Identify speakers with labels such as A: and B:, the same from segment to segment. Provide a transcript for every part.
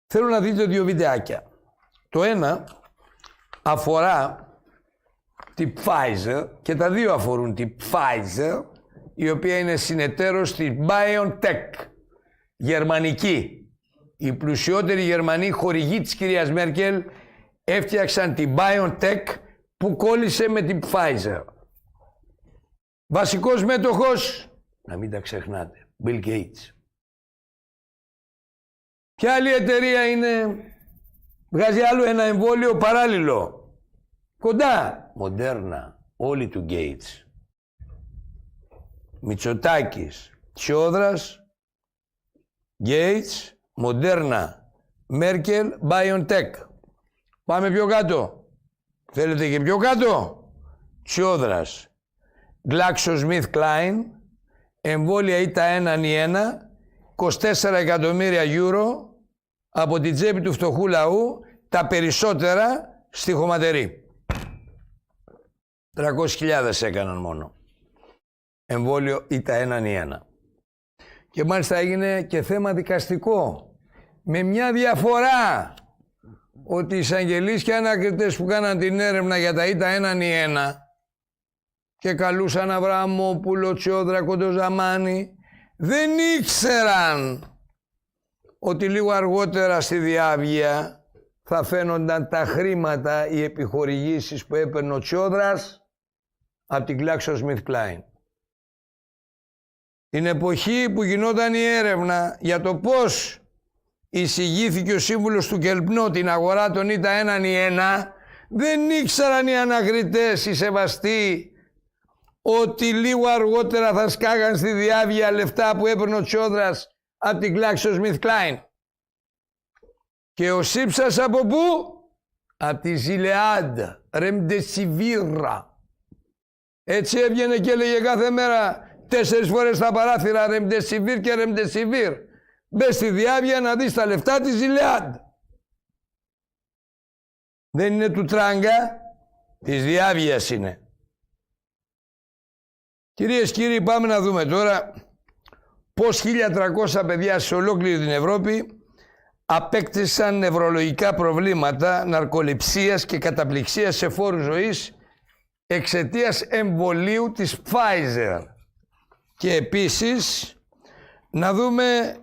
A: Θέλω να δείτε δύο βιντεάκια. Το ένα αφορά τη Pfizer και τα δύο αφορούν τη Pfizer, η οποία είναι συνεταίρος της BioNTech, γερμανική. Οι πλουσιότεροι Γερμανοί χορηγοί της κυρίας Μέρκελ έφτιαξαν την BioNTech που κόλλησε με την Pfizer. Βασικός μέτοχος, να μην τα ξεχνάτε, Bill Gates. Ποια άλλη εταιρεία είναι, βγάζει άλλο ένα εμβόλιο παράλληλο, κοντά, Moderna, όλοι του Gates. Μητσοτάκης, Τσιόδρας, Gates, Moderna, Μέρκελ, BioNTech. Πάμε πιο κάτω. Θέλετε και πιο κάτω. Τσιόδρας, GlaxoSmithKline, εμβόλια ή τα 1-1, 24 εκατομμύρια euro από την τσέπη του φτωχού λαού, τα περισσότερα στη χωματερή. 300.000 έκαναν μόνο. Εμβόλιο ή τα 1-1. Και μάλιστα έγινε και θέμα δικαστικό. Με μια διαφορά, ότι οι εισαγγελείς και ανακριτές που κάναν την έρευνα για τα ΙΤΑ 1-1 και καλούσαν Αβραμόπουλο, Τσιόδρα, Κοντοζαμάνη, δεν ήξεραν ότι λίγο αργότερα στη διάβγεια θα φαίνονταν τα χρήματα, οι επιχορηγήσεις που έπαιρνε ο Τσιόδρας από την GlaxoSmithKline. Την εποχή που γινόταν η έρευνα για το πώς εισηγήθηκε ο σύμβουλος του Κελπνό την αγορά των ΙΤΑ 1-1, δεν ήξεραν οι ανακριτές, οι σεβαστοί, ότι λίγο αργότερα θα σκάγαν στη διάβγεια λεφτά που έπαιρνε ο Τσιόδρας από την GlaxoSmithKline. Και ο Σύψας από πού? Από τη Ζιλεάντ, Remdesivir. Έτσι έβγαινε και έλεγε κάθε μέρα 4 φορές τα παράθυρα Remdesivir και Remdesivir. Μπες στη διάβγεια να δεις τα λεφτά της Ζιλεάντ. Δεν είναι του Τράγκα, της διάβγειας είναι. Κυρίες και κύριοι, πάμε να δούμε τώρα πώς 1.300 παιδιά σε ολόκληρη την Ευρώπη απέκτησαν νευρολογικά προβλήματα, ναρκοληψίας και καταπληξίας σε φόρους ζωής εξαιτίας εμβολίου της Pfizer. Και επίσης να δούμε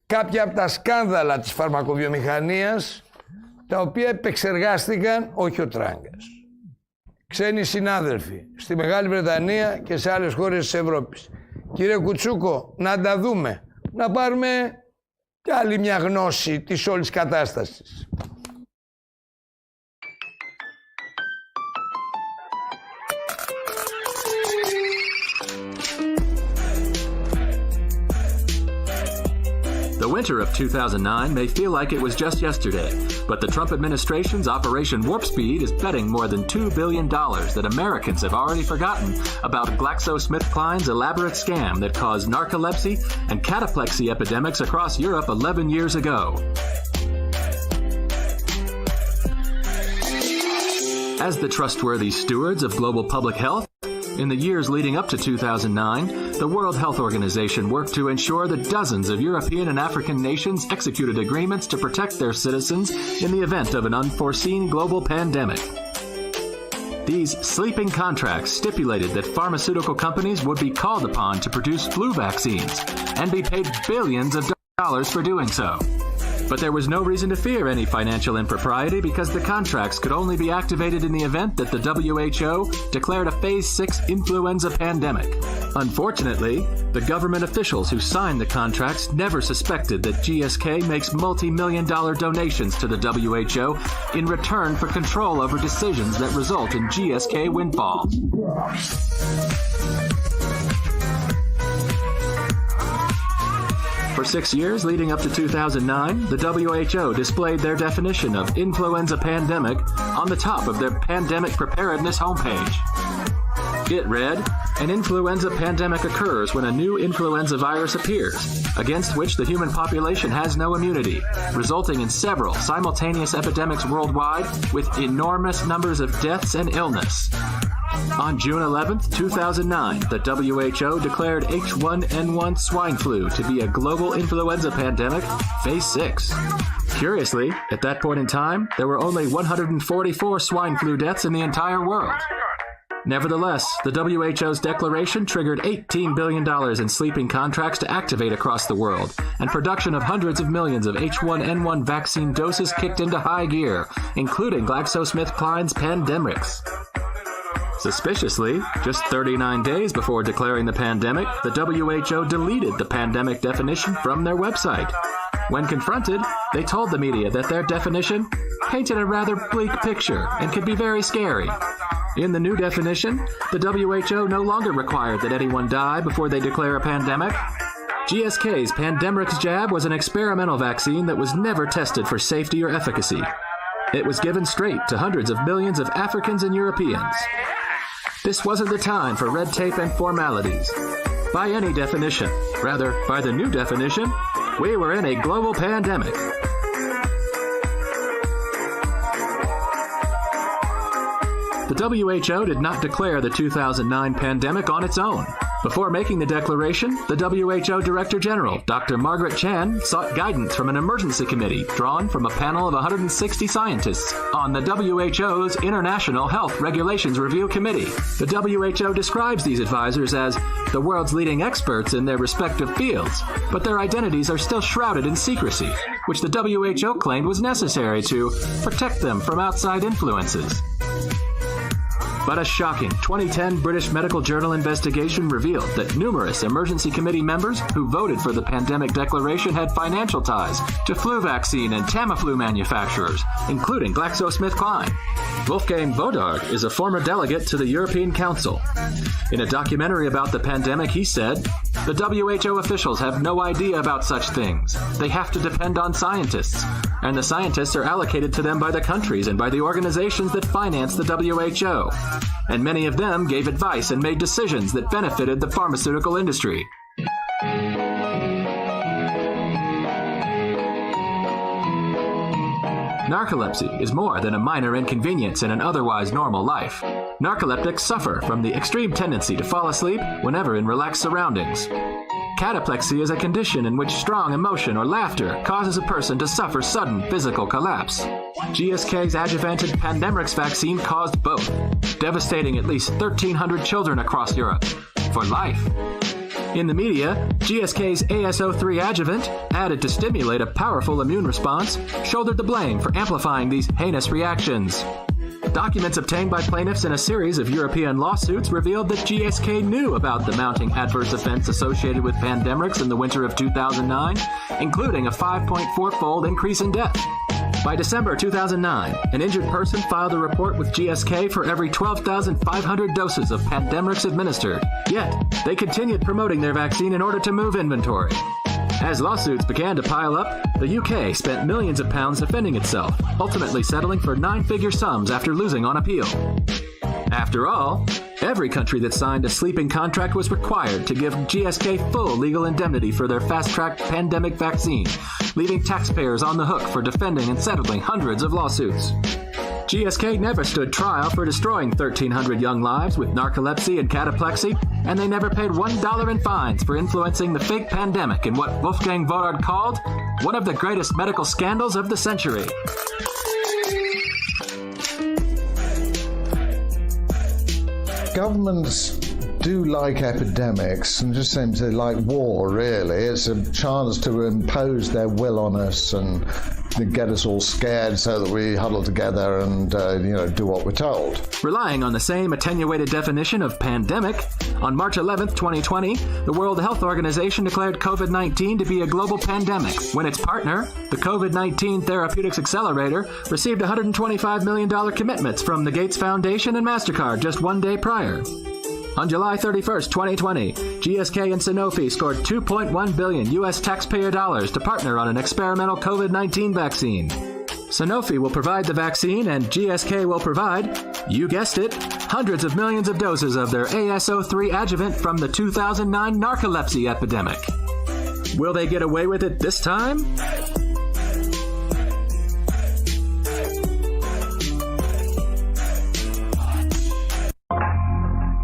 A: κάποια από τα σκάνδαλα της φαρμακοβιομηχανίας, τα οποία επεξεργάστηκαν, όχι ο Τραγκας, ξένοι συνάδελφοι στη Μεγάλη Βρετανία και σε άλλες χώρες της Ευρώπης. Κύριε Κουτσούκο, να τα δούμε, να πάρουμε κι άλλη μια γνώση της όλης κατάστασης.
B: The winter of 2009 may feel like it was just yesterday, but the Trump administration's Operation Warp Speed is betting more than $2 billion that Americans have already forgotten about GlaxoSmithKline's elaborate scam that caused narcolepsy and cataplexy epidemics across Europe 11 years ago. As the trustworthy stewards of global public health, in the years leading up to 2009, the World Health Organization worked to ensure that dozens of European and African nations executed agreements to protect their citizens in the event of an unforeseen global pandemic. These sleeping contracts stipulated that pharmaceutical companies would be called upon to produce flu vaccines and be paid billions of dollars for doing so. But there was no reason to fear any financial impropriety because the contracts could only be activated in the event that the WHO declared a Phase 6 influenza pandemic. Unfortunately, the government officials who signed the contracts never suspected that GSK makes multi-million-dollar donations to the WHO in return for control over decisions that result in GSK windfalls. For 6 years leading up to 2009, the WHO displayed their definition of influenza pandemic on the top of their pandemic preparedness homepage. It read, "An influenza pandemic occurs when a new influenza virus appears, against which the human population has no immunity, resulting in several simultaneous epidemics worldwide with enormous numbers of deaths and illness." On June 11, 2009, the WHO declared H1N1 swine flu to be a global influenza pandemic, Phase 6. Curiously, at that point in time, there were only 144 swine flu deaths in the entire world. Nevertheless, the WHO's declaration triggered $18 billion in sleeping contracts to activate across the world, and production of hundreds of millions of H1N1 vaccine doses kicked into high gear, including GlaxoSmithKline's Pandemrix. Suspiciously, just 39 days before declaring the pandemic, the WHO deleted the pandemic definition from their website. When confronted, they told the media that their definition painted a rather bleak picture and could be very scary. In the new definition, the WHO no longer required that anyone die before they declare a pandemic. GSK's Pandemrix jab was an experimental vaccine that was never tested for safety or efficacy. It was given straight to hundreds of millions of Africans and Europeans. This wasn't the time for red tape and formalities. By any definition, rather, by the new definition, we were in a global pandemic. The WHO did not declare the 2009 pandemic on its own. Before making the declaration, the WHO Director General, Dr. Margaret Chan, sought guidance from an emergency committee drawn from a panel of 160 scientists on the WHO's International Health Regulations Review Committee. The WHO describes these advisors as the world's leading experts in their respective fields, but their identities are still shrouded in secrecy, which the WHO claimed was necessary to protect them from outside influences. But a shocking 2010 British Medical Journal investigation revealed that numerous emergency committee members who voted for the pandemic declaration had financial ties to flu vaccine and Tamiflu manufacturers, including GlaxoSmithKline. Wolfgang Vodard is a former delegate to the European Council. In a documentary about the pandemic, he said, "The WHO officials have no idea about such things. They have to depend on scientists, and the scientists are allocated to them by the countries and by the organizations that finance the WHO. And many of them gave advice and made decisions that benefited the pharmaceutical industry." Narcolepsy is more than a minor inconvenience in an otherwise normal life. Narcoleptics suffer from the extreme tendency to fall asleep whenever in relaxed surroundings. Cataplexy is a condition in which strong emotion or laughter causes a person to suffer sudden physical collapse. GSK's adjuvanted Pandemrix vaccine caused both, devastating at least 1,300 children across Europe for life. In the media, GSK's AS03 adjuvant, added to stimulate a powerful immune response, shouldered the blame for amplifying these heinous reactions. Documents obtained by plaintiffs in a series of European lawsuits revealed that GSK knew about the mounting adverse events associated with Pandemrix in the winter of 2009, including a 5.4-fold increase in death. By December 2009, an injured person filed a report with GSK for every 12,500 doses of Pandemrix administered. Yet, they continued promoting their vaccine in order to move inventory. As lawsuits began to pile up, the UK spent millions of pounds defending itself, ultimately settling for 9-figure sums after losing on appeal. After all, every country that signed a sleeping contract was required to give GSK full legal indemnity for their fast-track pandemic vaccine, leaving taxpayers on the hook for defending and settling hundreds of lawsuits. GSK never stood trial for destroying 1,300 young lives with narcolepsy and cataplexy, and they never paid $1 in fines for influencing the fake pandemic in what Wolfgang Vodard called one of the greatest medical scandals of the century.
C: Governments do like epidemics and just seem to like war, really. It's a chance to impose their will on us and get us all scared so that we huddle together and do what we're told.
B: Relying on the same attenuated definition of pandemic, on March 11th, 2020, the World Health Organization declared COVID-19 to be a global pandemic when its partner, the COVID-19 Therapeutics Accelerator, received $125 million commitments from the Gates Foundation and MasterCard just one day prior. On July 31st, 2020, GSK and Sanofi scored $2.1 billion U.S. taxpayer dollars to partner on an experimental COVID-19 vaccine. Sanofi will provide the vaccine and GSK will provide, you guessed it, hundreds of millions of doses of their AS03 adjuvant from the 2009 narcolepsy epidemic. Will they get away with it this time?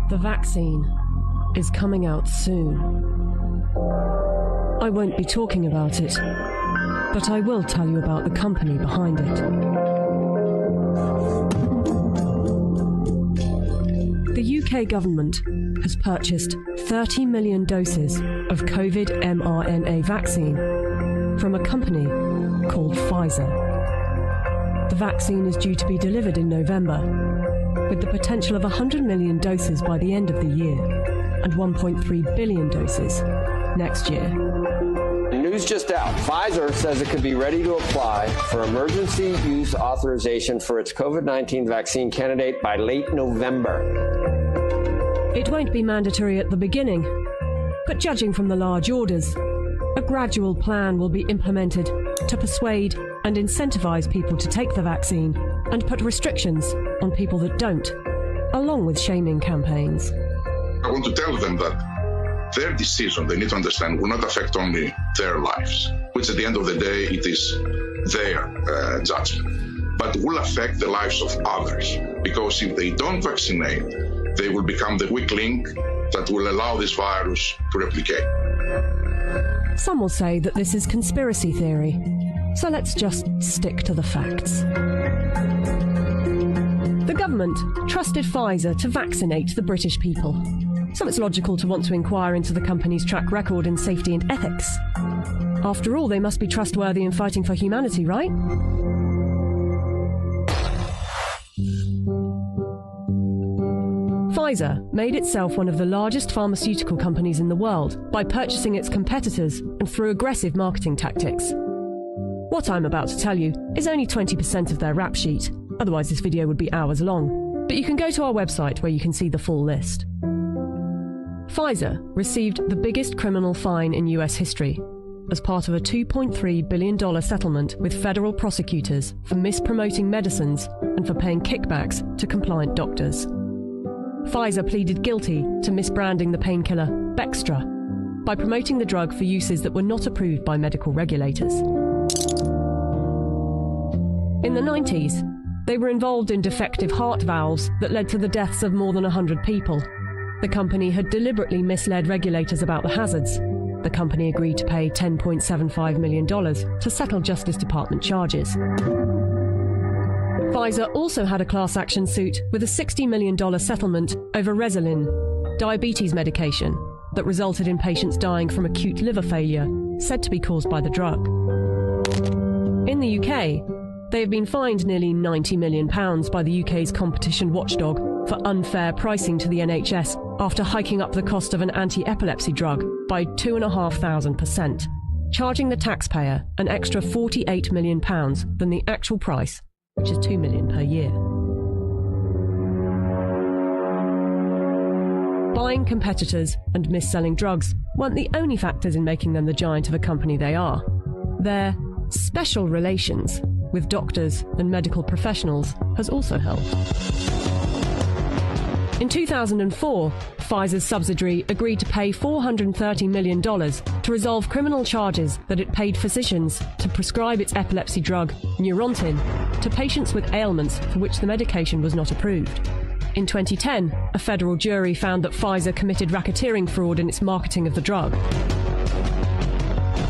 D: The vaccine is coming out soon. I won't be talking about it. but I will tell you about the company behind it. The UK government has purchased 30 million doses of COVID mRNA vaccine from a company called Pfizer. The vaccine is due to be delivered in November, with the potential of 100 million doses by the end of the year and 1.3 billion doses next year.
E: News just out. Pfizer says it could be ready to apply for emergency use authorization for its COVID-19 vaccine candidate by late November.
D: It won't be mandatory at the beginning, but judging from the large orders, a gradual plan will be implemented to persuade and incentivize people to take the vaccine and put restrictions on people that don't, along with shaming campaigns.
F: I want to tell them that their decision, they need to understand, will not affect only their lives, which at the end of the day, it is their judgment, but will affect the lives of others. Because if they don't vaccinate, they will become the weak link that will allow this virus to replicate.
D: Some will say that this is conspiracy theory, so let's just stick to the facts. The government trusted Pfizer to vaccinate the British people, so it's logical to want to inquire into the company's track record in safety and ethics. After all, they must be trustworthy in fighting for humanity, right? Pfizer made itself one of the largest pharmaceutical companies in the world by purchasing its competitors and through aggressive marketing tactics. What I'm about to tell you is only 20% of their rap sheet, otherwise this video would be hours long, but you can go to our website where you can see the full list. Pfizer received the biggest criminal fine in US history as part of a $2.3 billion settlement with federal prosecutors for mispromoting medicines and for paying kickbacks to compliant doctors. Pfizer pleaded guilty to misbranding the painkiller Bextra by promoting the drug for uses that were not approved by medical regulators. In the 90s, they were involved in defective heart valves that led to the deaths of more than 100 people. The company had deliberately misled regulators about the hazards. The company agreed to pay $10.75 million to settle Justice Department charges. Pfizer also had a class action suit with a $60 million settlement over Resolin, diabetes medication, that resulted in patients dying from acute liver failure, said to be caused by the drug. In the UK, they have been fined nearly £90 million by the UK's competition watchdog for unfair pricing to the NHS after hiking up the cost of an anti-epilepsy drug by 2,500%, charging the taxpayer an extra £48 million than the actual price, which is $2 million per year. Buying competitors and mis-selling drugs weren't the only factors in making them the giant of a company they are. Their special relations with doctors and medical professionals has also helped. In 2004, Pfizer's subsidiary agreed to pay $430 million to resolve criminal charges that it paid physicians to prescribe its epilepsy drug, Neurontin, to patients with ailments for which the medication was not approved. In 2010, a federal jury found that Pfizer committed racketeering fraud in its marketing of the drug.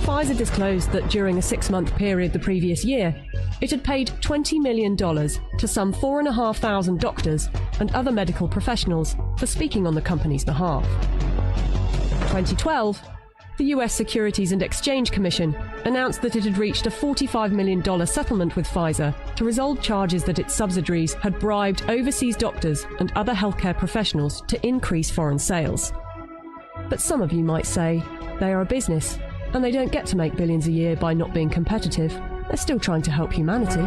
D: Pfizer disclosed that during a 6-month period the previous year, it had paid $20 million to some 4,500 doctors and other medical professionals for speaking on the company's behalf. In 2012, the US Securities and Exchange Commission announced that it had reached a $45 million settlement with Pfizer to resolve charges that its subsidiaries had bribed overseas doctors and other healthcare professionals to increase foreign sales. But some of you might say they are a business and they don't get to make billions a year by not being competitive. They're still trying to help humanity.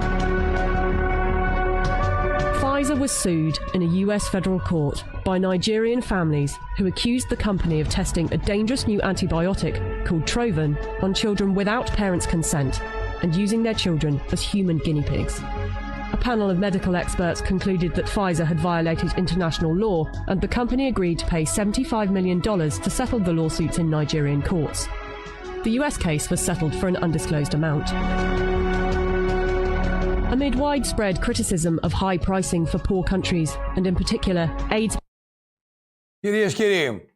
D: Pfizer was sued in a US federal court by Nigerian families who accused the company of testing a dangerous new antibiotic called Trovan on children without parents' consent and using their children as human guinea pigs. A panel of medical experts concluded that Pfizer had violated international law, and the company agreed to pay $75 million to settle the lawsuits in Nigerian courts. The US case was settled for an undisclosed amount. Amid widespread criticism of high pricing for poor countries, and in particular AIDS.
A: Κυρίες και κύριοι,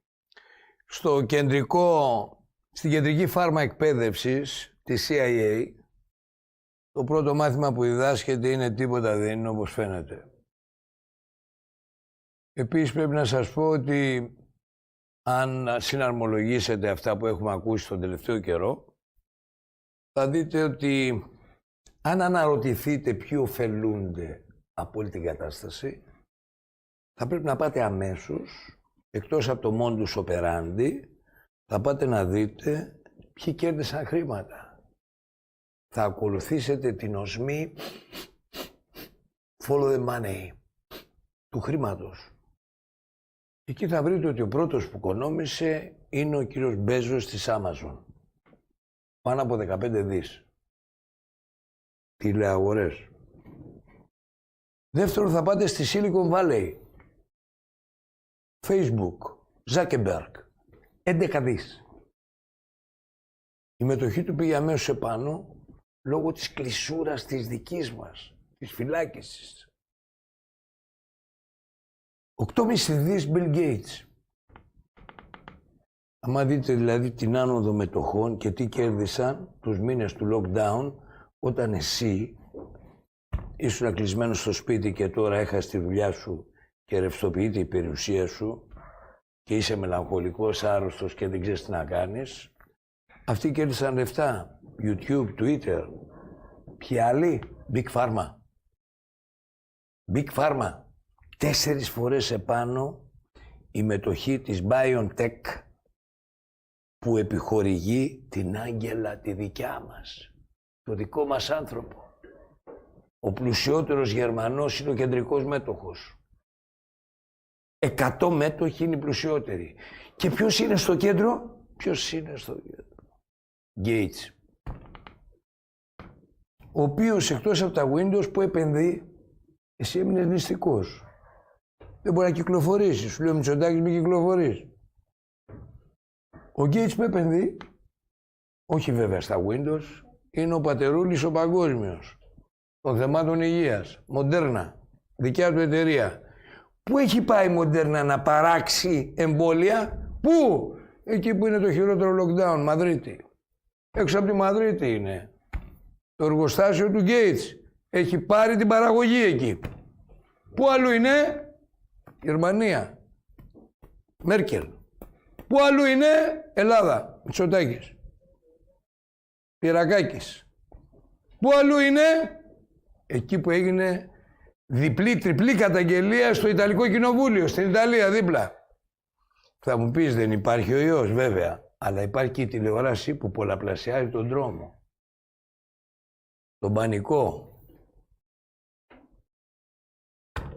A: στην κεντρική φάρμα εκπαίδευσης της CIA, Το πρώτο μάθημα που διδάσκεται είναι τίποτα δεν είναι όπως φαίνεται. Επίσης πρέπει να σας πω ότι αν συναρμολογήσετε αυτά που έχουμε ακούσει τον τελευταίο καιρό, θα δείτε ότι αν αναρωτηθείτε ποιοι ωφελούνται από όλη την κατάσταση, θα πρέπει να πάτε αμέσως, εκτός από το modus operandi, θα πάτε να δείτε ποιοι κέρδισαν χρήματα. Θα ακολουθήσετε την οσμή follow the money του χρήματος. Εκεί θα βρείτε ότι ο πρώτος που οικονόμησε είναι ο κύριος Μπέζος της Amazon. Πάνω από 15 δις. Τηλεαγορές. Δεύτερο, θα πάτε στη Silicon Valley. Facebook, Zuckerberg, 11 δις. Η μετοχή του πήγε αμέσως επάνω λόγω της κλεισούρας της δικής μας, της φυλάκισης. 8,5 δις Bill Gates. Άμα δείτε δηλαδή την άνοδο μετοχών και τι κέρδισαν τους μήνες του lockdown, όταν εσύ ήσουν κλεισμένος στο σπίτι και τώρα έχασες τη δουλειά σου και ρευστοποιείται η περιουσία σου και είσαι μελαγχολικός, άρρωστος και δεν ξέρεις τι να κάνεις, αυτοί κέρδισαν λεφτά. YouTube, Twitter. Ποιοι άλλοι? Big Pharma. Big Pharma. 4 φορές επάνω η μετοχή της BioNTech που επιχορηγεί την Άγγελα τη δικιά μας. Το δικό μας άνθρωπο. Ο πλουσιότερος Γερμανός είναι ο κεντρικός μέτοχος. 100 μέτοχοι είναι οι πλουσιότεροι. Και ποιος είναι στο κέντρο? Ποιος είναι στο κέντρο? Gates. Ο οποίος εκτός από τα Windows που επενδύει, εσύ έμεινες νηστικός. Δεν μπορεί να κυκλοφορήσει. Σου λέει ο Μητσοτάκης μην κυκλοφορείς. Ο Gates που επενδύει, όχι βέβαια στα Windows, είναι ο πατερούλης ο παγκόσμιος των θεμάτων υγείας. Μοντέρνα, δικιά του εταιρεία. Πού έχει πάει η Μοντέρνα να παράξει εμβόλια? Πού? Εκεί που είναι το χειρότερο lockdown, Μαδρίτη. Έξω από τη Μαδρίτη είναι. Το εργοστάσιο του Gates έχει πάρει την παραγωγή εκεί. Πού αλλού είναι? Γερμανία. Μέρκελ. Πού αλλού είναι? Ελλάδα. Μητσοτάκης. Πυρακάκης. Πού αλλού είναι? Εκεί που έγινε διπλή, τριπλή καταγγελία στο Ιταλικό Κοινοβούλιο, στην Ιταλία δίπλα. Θα μου πεις δεν υπάρχει ο ιός, βέβαια. Αλλά υπάρχει και η τηλεόραση που πολλαπλασιάζει τον δρόμο. Τον πανικό.